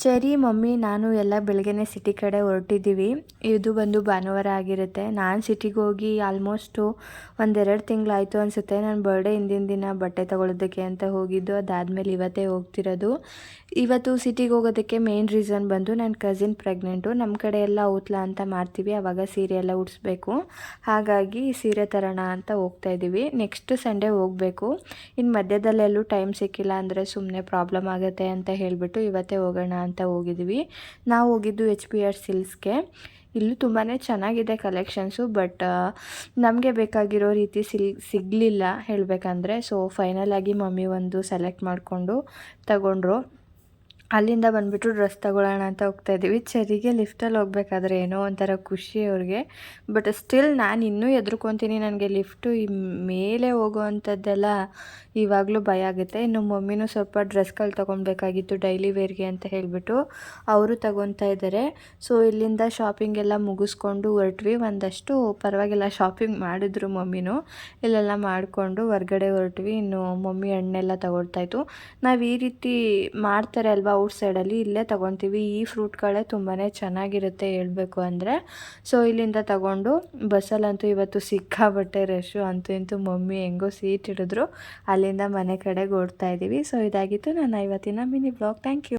ಸರಿ ಮಮ್ಮಿ ನಾನು ಎಲ್ಲ ಬೆಳಗ್ಗೆನೇ ಸಿಟಿ ಕಡೆ ಹೊರಟಿದ್ದೀವಿ. ಇದು ಬಂದು ಭಾನುವಾರ ಆಗಿರುತ್ತೆ. ನಾನು ಸಿಟಿಗೆ ಹೋಗಿ ಆಲ್ಮೋಸ್ಟು ಒಂದೆರಡು ತಿಂಗಳಾಯಿತು ಅನಿಸುತ್ತೆ. ನನ್ನ ಬರ್ಡೇ ಹಿಂದಿನ ದಿನ ಬಟ್ಟೆ ತೊಗೊಳೋದಕ್ಕೆ ಅಂತ ಹೋಗಿದ್ದು. ಅದಾದಮೇಲೆ ಇವತ್ತೇ ಹೋಗ್ತಿರೋದು. ಇವತ್ತು ಸಿಟಿಗೆ ಹೋಗೋದಕ್ಕೆ ಮೇನ್ ರೀಸನ್ ಬಂದು ನನ್ನ ಕಸಿನ್ ಪ್ರೆಗ್ನೆಂಟು. ನಮ್ಮ ಕಡೆ ಎಲ್ಲ ಔತ್ಲ ಅಂತ ಮಾಡ್ತೀವಿ, ಆವಾಗ ಸೀರೆ ಎಲ್ಲ ಉಡಿಸ್ಬೇಕು. ಹಾಗಾಗಿ ಸೀರೆ ತರೋಣ ಅಂತ ಹೋಗ್ತಾಯಿದ್ದೀವಿ. ನೆಕ್ಸ್ಟ್ ಸಂಡೇ ಹೋಗಬೇಕು. ಇನ್ನು ಮಧ್ಯದಲ್ಲೆಲ್ಲೂ ಟೈಮ್ ಸಿಕ್ಕಿಲ್ಲ ಅಂದರೆ ಸುಮ್ಮನೆ ಪ್ರಾಬ್ಲಮ್ ಆಗುತ್ತೆ ಅಂತ ಹೇಳಿಬಿಟ್ಟು ಇವತ್ತೇ ಹೋಗೋಣ ಅಂತ ಹೋಗಿದ್ವಿ. ನಾವು ಹೋಗಿದ್ದು HPR ಸಿಲ್ಕ್ಸ್ಗೆ. ಇಲ್ಲೂ ತುಂಬಾ ಚೆನ್ನಾಗಿದೆ ಕಲೆಕ್ಷನ್ಸು, ಬಟ್ ನಮಗೆ ಬೇಕಾಗಿರೋ ರೀತಿ ಸಿಗಲಿಲ್ಲ ಹೇಳಬೇಕಂದ್ರೆ. ಸೊ ಫೈನಲ್ ಆಗಿ ಮಮ್ಮಿ ಒಂದು ಸೆಲೆಕ್ಟ್ ಮಾಡಿಕೊಂಡು ತಗೊಂಡ್ರು. ಅಲ್ಲಿಂದ ಬಂದುಬಿಟ್ಟು ಡ್ರೆಸ್ ತಗೊಳ್ಳೋಣ ಅಂತ ಹೋಗ್ತಾಯಿದ್ದೀವಿ. ಚರಿಗೆ ಲಿಫ್ಟಲ್ಲಿ ಹೋಗ್ಬೇಕಾದ್ರೆ ಏನೋ ಒಂಥರ ಖುಷಿ ಅವ್ರಿಗೆ. ಬಟ್ ಸ್ಟಿಲ್ ನಾನು ಇನ್ನೂ ಹೆದ್ರ್ಕೊತೀನಿ. ನನಗೆ ಲಿಫ್ಟು ಮೇಲೆ ಹೋಗೋ ಅಂಥದ್ದೆಲ್ಲ ಇವಾಗಲೂ ಭಯ ಆಗುತ್ತೆ. ಇನ್ನು ಮಮ್ಮಿನೂ ಸ್ವಲ್ಪ ಡ್ರೆಸ್ಗಳು ತೊಗೊಳ್ಬೇಕಾಗಿತ್ತು ಡೈಲಿ ವೇರ್ಗೆ ಅಂತ ಹೇಳಿಬಿಟ್ಟು ಅವರು ತಗೊತಾ ಇದ್ದಾರೆ. ಸೊ ಇಲ್ಲಿಂದ ಶಾಪಿಂಗ್ ಎಲ್ಲ ಮುಗಿಸ್ಕೊಂಡು ಹೊರಟ್ವಿ. ಒಂದಷ್ಟು ಪರವಾಗಿಲ್ಲ ಶಾಪಿಂಗ್ ಮಾಡಿದ್ರು ಮಮ್ಮಿನೂ. ಇಲ್ಲೆಲ್ಲ ಮಾಡಿಕೊಂಡು ಹೊರ್ಗಡೆ ಹೊರಟ್ವಿ. ಇನ್ನು ಮಮ್ಮಿ ಹಣ್ಣೆಲ್ಲ ತಗೊಳ್ತಾಯಿತ್ತು. ನಾವು ಈ ರೀತಿ ಮಾಡ್ತಾರೆ ಅಲ್ವಾ ಔಟ್ಸೈಡಲ್ಲಿ, ಇಲ್ಲೇ ತೊಗೊತೀವಿ. ಈ ಫ್ರೂಟ್ಗಳೇ ತುಂಬಾ ಚೆನ್ನಾಗಿರುತ್ತೆ ಹೇಳಬೇಕು ಅಂದರೆ. ಸೊ ಇಲ್ಲಿಂದ ತಗೊಂಡು ಬಸ್ಸಲ್ಲಂತೂ ಇವತ್ತು ಸಿಕ್ಕಾಬಟ್ಟೆ ರಶ್ಶು. ಅಂತೂ ಇಂತೂ ಮಮ್ಮಿ ಹೆಂಗೋ ಸೀಟ್ ಹಿಡಿದ್ರು. ಅಲ್ಲಿಂದ ಮನೆ ಕಡೆಗೆ ಓಡ್ತಾ ಇದ್ದೀವಿ. ಸೊ ಇದಾಗಿತ್ತು ನನ್ನ ಇವತ್ತಿನ ಮಿನಿ ಬ್ಲಾಗ್. Thank you.